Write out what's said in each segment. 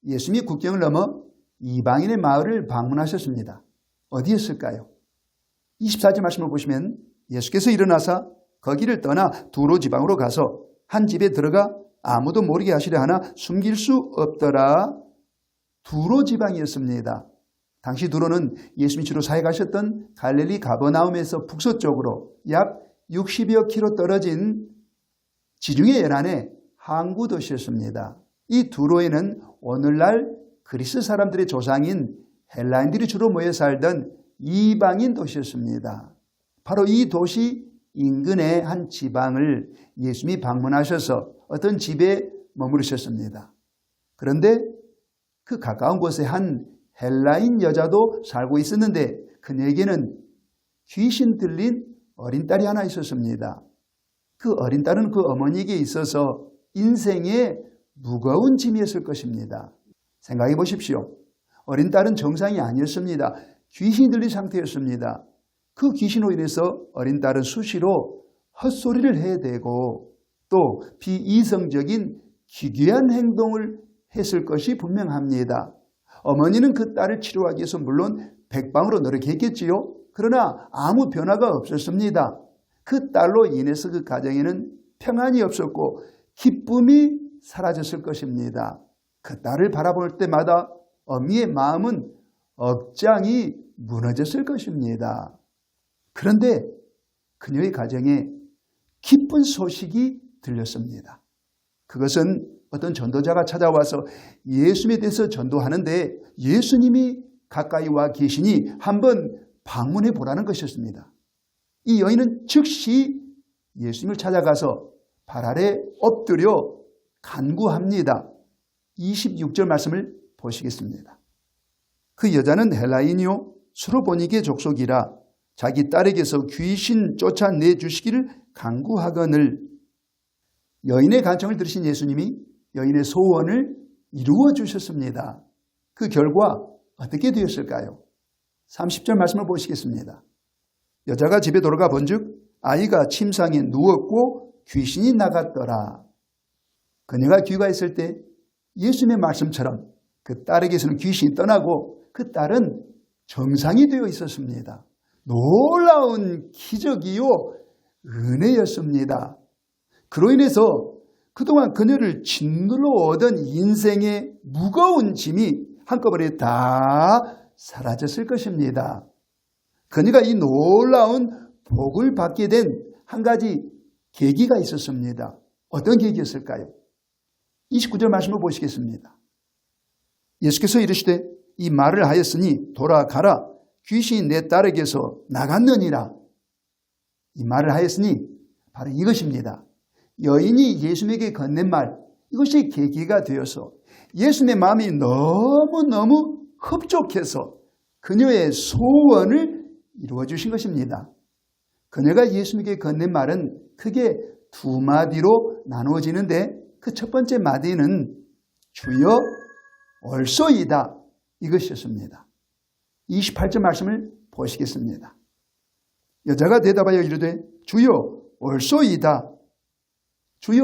예수님이 국경을 넘어 이방인의 마을을 방문하셨습니다. 어디였을까요? 24절 말씀을 보시면 예수께서 일어나사 거기를 떠나 두로 지방으로 가서 한 집에 들어가 아무도 모르게 하시려 하나 숨길 수 없더라. 두로 지방이었습니다. 당시 두로는 예수님이 주로 사역하셨던 갈릴리 가버나움에서 북서쪽으로 약 60여 킬로 떨어진 지중해 연안의 항구 도시였습니다. 이 두로에는 오늘날 그리스 사람들의 조상인 헬라인들이 주로 모여 살던 이방인 도시였습니다. 바로 이 도시 인근의 한 지방을 예수님이 방문하셔서 어떤 집에 머무르셨습니다. 그런데 그 가까운 곳에 한 헬라인 여자도 살고 있었는데 그녀에게는 귀신 들린 어린 딸이 하나 있었습니다. 그 어린 딸은 그 어머니에게 있어서 인생의 무거운 짐이었을 것입니다. 생각해 보십시오. 어린 딸은 정상이 아니었습니다. 귀신이 들린 상태였습니다. 그 귀신으로 인해서 어린 딸은 수시로 헛소리를 해야 되고 또 비이성적인 기괴한 행동을 했을 것이 분명합니다. 어머니는 그 딸을 치료하기 위해서 물론 백방으로 노력했겠지요. 그러나 아무 변화가 없었습니다. 그 딸로 인해서 그 가정에는 평안이 없었고 기쁨이 사라졌을 것입니다. 그 딸을 바라볼 때마다 어미의 마음은 억장이 무너졌을 것입니다. 그런데 그녀의 가정에 기쁜 소식이 들렸습니다. 그것은 어떤 전도자가 찾아와서 예수님에 대해서 전도하는데 예수님이 가까이 와 계시니 한번 방문해 보라는 것이었습니다. 이 여인은 즉시 예수님을 찾아가서 발 아래 엎드려 간구합니다. 26절 말씀을 보시겠습니다. 그 여자는 헬라인이요 수로보니게 족속이라 자기 딸에게서 귀신 쫓아내주시기를 간구하거늘. 여인의 간청을 들으신 예수님이 여인의 소원을 이루어 주셨습니다. 그 결과 어떻게 되었을까요? 30절 말씀을 보시겠습니다. 여자가 집에 돌아가 본즉 아이가 침상에 누웠고 귀신이 나갔더라. 그녀가 귀가했을 때 예수님의 말씀처럼 그 딸에게서는 귀신이 떠나고 그 딸은 정상이 되어 있었습니다. 놀라운 기적이요 은혜였습니다. 그로 인해서 그동안 그녀를 짓눌러 오던 인생의 무거운 짐이 한꺼번에 다 사라졌을 것입니다. 그녀가 이 놀라운 복을 받게 된 한 가지 계기가 있었습니다. 어떤 계기였을까요? 29절 말씀을 보시겠습니다. 예수께서 이르시되 이 말을 하였으니 돌아가라 귀신이 내 딸에게서 나갔느니라. 이 말을 하였으니 바로 이것입니다. 여인이 예수님에게 건넨 말, 이것이 계기가 되어서 예수님의 마음이 너무너무 흡족해서 그녀의 소원을 이루어 주신 것입니다. 그녀가 예수님에게 건넨 말은 크게 두 마디로 나누어지는데 그 첫 번째 마디는 주여 올소이다 이것이었습니다. 28절 말씀을 보시겠습니다. 여자가 대답하여 이르되 주여 올소이다. 주여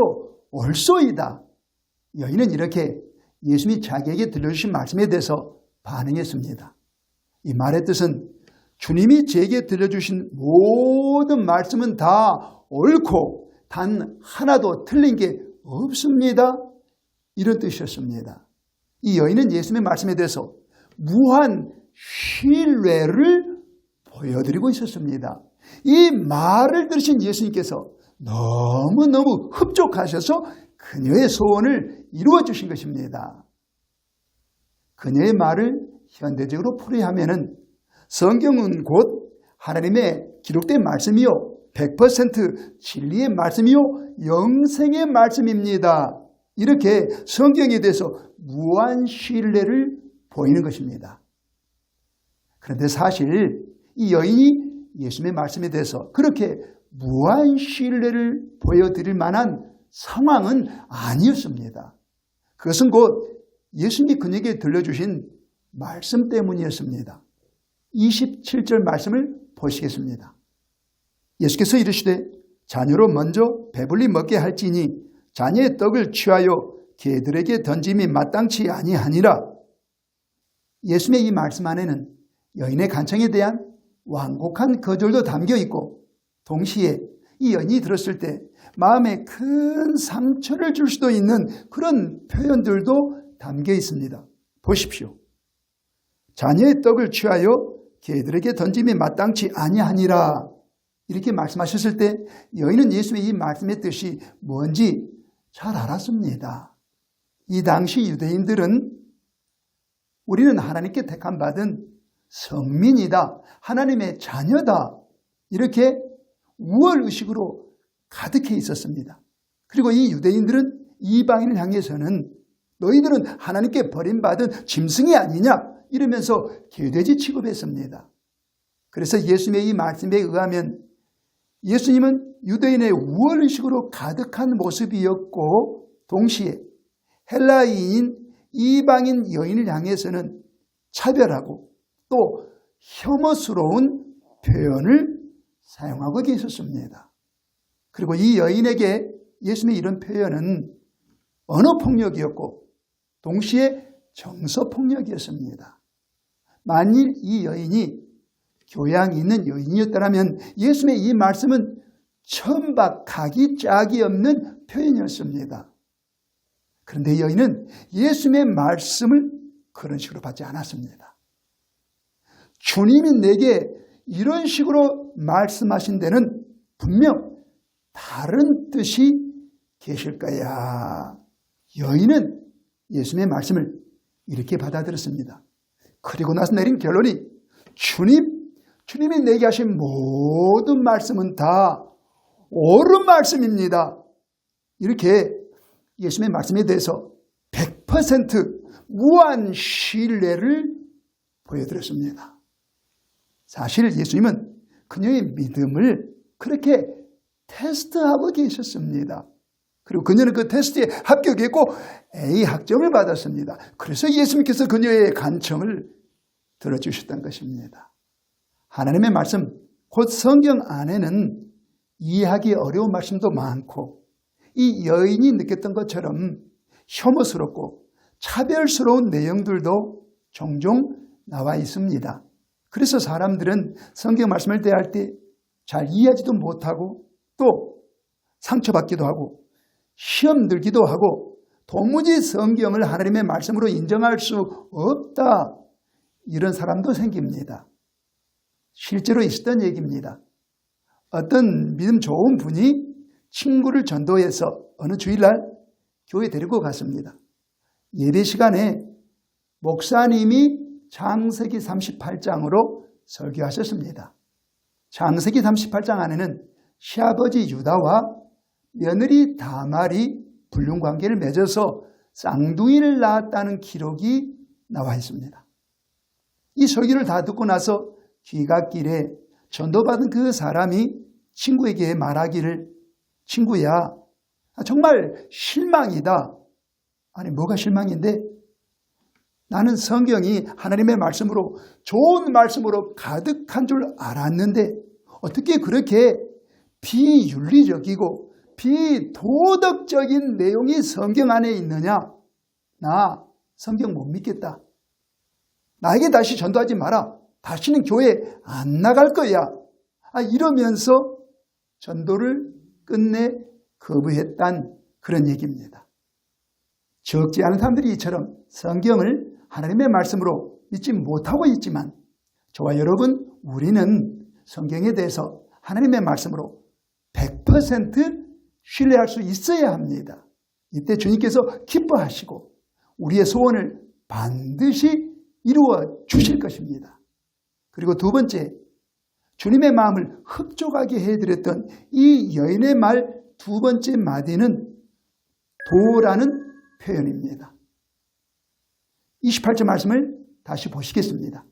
올소이다. 여인은 이렇게 예수님이 자기에게 들려주신 말씀에 대해서 반응했습니다. 이 말의 뜻은 주님이 제게 들려주신 모든 말씀은 다 옳고 단 하나도 틀린 게 없습니다. 이런 뜻이었습니다. 이 여인은 예수님의 말씀에 대해서 무한 신뢰를 보여드리고 있었습니다. 이 말을 들으신 예수님께서 너무너무 흡족하셔서 그녀의 소원을 이루어 주신 것입니다. 그녀의 말을 현대적으로 풀이하면은 성경은 곧 하나님의 기록된 말씀이요 100% 진리의 말씀이요 영생의 말씀입니다. 이렇게 성경에 대해서 무한 신뢰를 보이는 것입니다. 그런데 사실 이 여인이 예수님의 말씀에 대해서 그렇게 무한 신뢰를 보여드릴 만한 상황은 아니었습니다. 그것은 곧 예수님이 그녀에게 들려주신 말씀 때문이었습니다. 27절 말씀을 보시겠습니다. 예수께서 이르시되 자녀로 먼저 배불리 먹게 할지니 자녀의 떡을 취하여 개들에게 던짐이 마땅치 아니하니라. 예수님의 이 말씀 안에는 여인의 간청에 대한 완곡한 거절도 담겨 있고, 동시에 이 여인이 들었을 때 마음에 큰 상처를 줄 수도 있는 그런 표현들도 담겨 있습니다. 보십시오. 자녀의 떡을 취하여 개들에게 던짐이 마땅치 아니하니라. 이렇게 말씀하셨을 때 여인은 예수의 이 말씀의 뜻이 뭔지 잘 알았습니다. 이 당시 유대인들은 우리는 하나님께 택함받은 성민이다, 하나님의 자녀다, 이렇게 우월의식으로 가득해 있었습니다. 그리고 이 유대인들은 이방인을 향해서는 너희들은 하나님께 버림받은 짐승이 아니냐 이러면서 개돼지 취급했습니다. 그래서 예수님의 이 말씀에 의하면 예수님은 유대인의 우월의식으로 가득한 모습이었고, 동시에 헬라인인 이방인 여인을 향해서는 차별하고 또 혐오스러운 표현을 사용하고 계셨습니다. 그리고 이 여인에게 예수님의 이런 표현은 언어폭력이었고 동시에 정서폭력이었습니다. 만일 이 여인이 교양이 있는 여인이었다면 예수님의 이 말씀은 천박, 각이 짝이 없는 표현이었습니다. 그런데 여인은 예수님의 말씀을 그런 식으로 받지 않았습니다. 주님이 내게 이런 식으로 말씀하신 데는 분명 다른 뜻이 계실 거야. 여인은 예수님의 말씀을 이렇게 받아들였습니다. 그리고 나서 내린 결론이 주님이 내게 하신 모든 말씀은 다 옳은 말씀입니다. 이렇게 예수님의 말씀에 대해서 100% 무한 신뢰를 보여드렸습니다. 사실 예수님은 그녀의 믿음을 그렇게 테스트하고 계셨습니다. 그리고 그녀는 그 테스트에 합격했고 A 학점을 받았습니다. 그래서 예수님께서 그녀의 간청을 들어주셨던 것입니다. 하나님의 말씀, 곧 성경 안에는 이해하기 어려운 말씀도 많고 이 여인이 느꼈던 것처럼 혐오스럽고 차별스러운 내용들도 종종 나와 있습니다. 그래서 사람들은 성경 말씀을 대할 때 잘 이해하지도 못하고 또 상처받기도 하고 시험 들기도 하고 도무지 성경을 하나님의 말씀으로 인정할 수 없다, 이런 사람도 생깁니다. 실제로 있었던 얘기입니다. 어떤 믿음 좋은 분이 친구를 전도해서 어느 주일날 교회 데리고 갔습니다. 예배 시간에 목사님이 창세기 38장으로 설교하셨습니다. 창세기 38장 안에는 시아버지 유다와 며느리 다말이 불륜관계를 맺어서 쌍둥이를 낳았다는 기록이 나와 있습니다. 이 설교를 다 듣고 나서 귀갓길에 전도받은 그 사람이 친구에게 말하기를, 친구야, 정말 실망이다. 아니, 뭐가 실망인데? 나는 성경이 하나님의 말씀으로, 좋은 말씀으로 가득한 줄 알았는데 어떻게 그렇게 비윤리적이고 비도덕적인 내용이 성경 안에 있느냐? 나 성경 못 믿겠다. 나에게 다시 전도하지 마라. 다시는 교회 안 나갈 거야. 이러면서 전도를 끝내 거부했단 그런 얘기입니다. 적지 않은 사람들이 이처럼 성경을 하나님의 말씀으로 믿지 못하고 있지만 저와 여러분, 우리는 성경에 대해서 하나님의 말씀으로 100% 신뢰할 수 있어야 합니다. 이때 주님께서 기뻐하시고 우리의 소원을 반드시 이루어 주실 것입니다. 그리고 두 번째, 주님의 마음을 흡족하게 해드렸던 이 여인의 말 두 번째 마디는 도라는 표현입니다. 28절 말씀을 다시 보시겠습니다.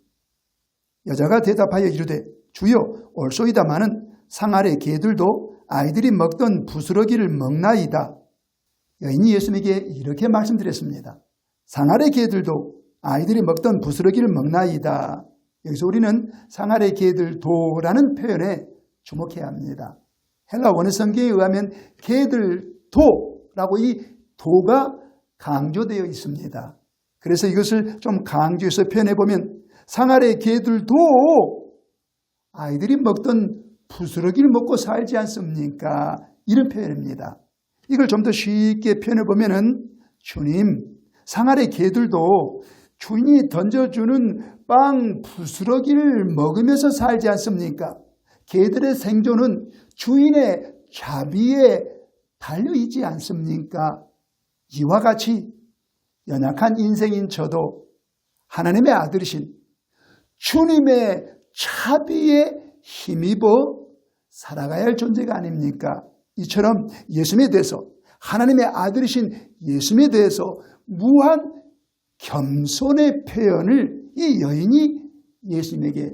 여자가 대답하여 이르되 주여 옳소이다마는 상 아래 개들도 아이들이 먹던 부스러기를 먹나이다. 여인이 예수님에게 이렇게 말씀드렸습니다. 상 아래 개들도 아이들이 먹던 부스러기를 먹나이다. 여기서 우리는 상 아래 개들도라는 표현에 주목해야 합니다. 헬라 원어 성경에 의하면 개들도라고 이 도가 강조되어 있습니다. 그래서 이것을 좀 강조해서 표현해 보면 상아래 개들도 아이들이 먹던 부스러기를 먹고 살지 않습니까? 이런 표현입니다. 이걸 좀 더 쉽게 표현해 보면은 주님, 상아래 개들도 주인이 던져주는 빵 부스러기를 먹으면서 살지 않습니까? 개들의 생존은 주인의 자비에 달려있지 않습니까? 이와 같이 연약한 인생인 저도 하나님의 아들이신 주님의 자비에 힘입어 살아가야 할 존재가 아닙니까? 이처럼 예수님에 대해서, 하나님의 아들이신 예수님에 대해서 무한 겸손의 표현을 이 여인이 예수님에게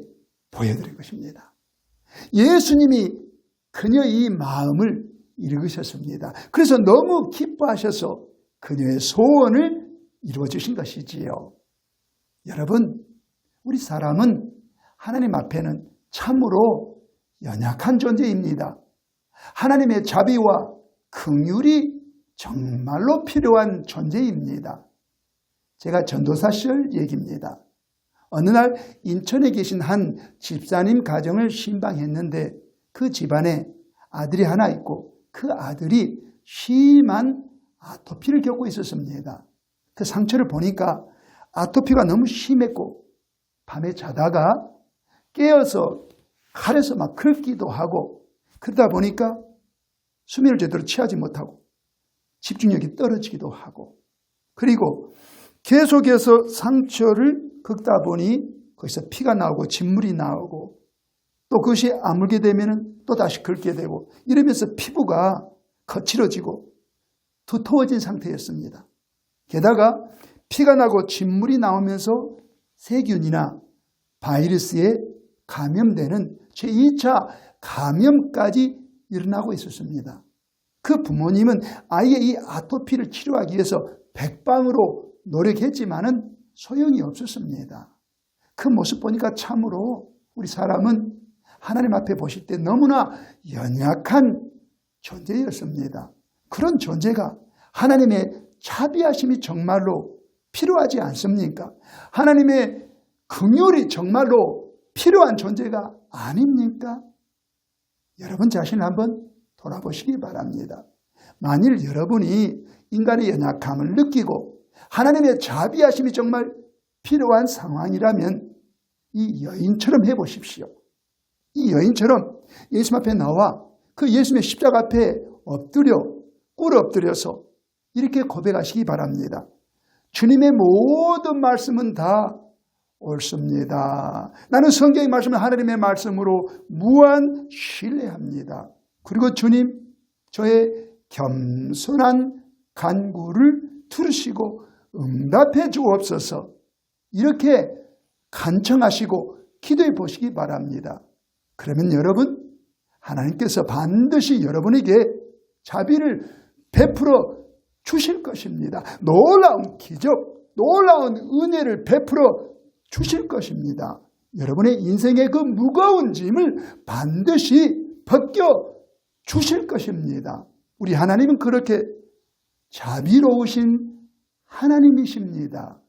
보여드린 것입니다. 예수님이 그녀의 마음을 읽으셨습니다. 그래서 너무 기뻐하셔서 그녀의 소원을 이루어주신 것이지요. 여러분, 우리 사람은 하나님 앞에는 참으로 연약한 존재입니다. 하나님의 자비와 긍휼이 정말로 필요한 존재입니다. 제가 전도사 시절 얘기입니다. 어느 날 인천에 계신 한 집사님 가정을 신방했는데 그 집안에 아들이 하나 있고 그 아들이 심한 아토피를 겪고 있었습니다. 그 상처를 보니까 아토피가 너무 심했고 밤에 자다가 깨어서 칼에서 막 긁기도 하고 그러다 보니까 수면을 제대로 취하지 못하고 집중력이 떨어지기도 하고 그리고 계속해서 상처를 긁다 보니 거기서 피가 나오고 진물이 나오고 또 그것이 아물게 되면 또 다시 긁게 되고 이러면서 피부가 거칠어지고 두터워진 상태였습니다. 게다가 피가 나고 진물이 나오면서 세균이나 바이러스에 감염되는 제2차 감염까지 일어나고 있었습니다. 그 부모님은 아이의 이 아토피를 치료하기 위해서 백방으로 노력했지만은 소용이 없었습니다. 그 모습 보니까 참으로 우리 사람은 하나님 앞에 보실 때 너무나 연약한 존재였습니다. 그런 존재가 하나님의 자비하심이 정말로 필요하지 않습니까? 하나님의 긍휼이 정말로 필요한 존재가 아닙니까? 여러분 자신을 한번 돌아보시기 바랍니다. 만일 여러분이 인간의 연약함을 느끼고 하나님의 자비하심이 정말 필요한 상황이라면 이 여인처럼 해보십시오. 이 여인처럼 예수님 앞에 나와 그 예수님의 십자가 앞에 꿇어 엎드려서 이렇게 고백하시기 바랍니다. 주님의 모든 말씀은 다 옳습니다. 나는 성경의 말씀을 하나님의 말씀으로 무한 신뢰합니다. 그리고 주님, 저의 겸손한 간구를 들으시고 응답해 주옵소서. 이렇게 간청하시고 기도해 보시기 바랍니다. 그러면 여러분, 하나님께서 반드시 여러분에게 자비를 베풀어 주실 것입니다. 놀라운 기적, 놀라운 은혜를 베풀어 주실 것입니다. 여러분의 인생의 그 무거운 짐을 반드시 벗겨 주실 것입니다. 우리 하나님은 그렇게 자비로우신 하나님이십니다.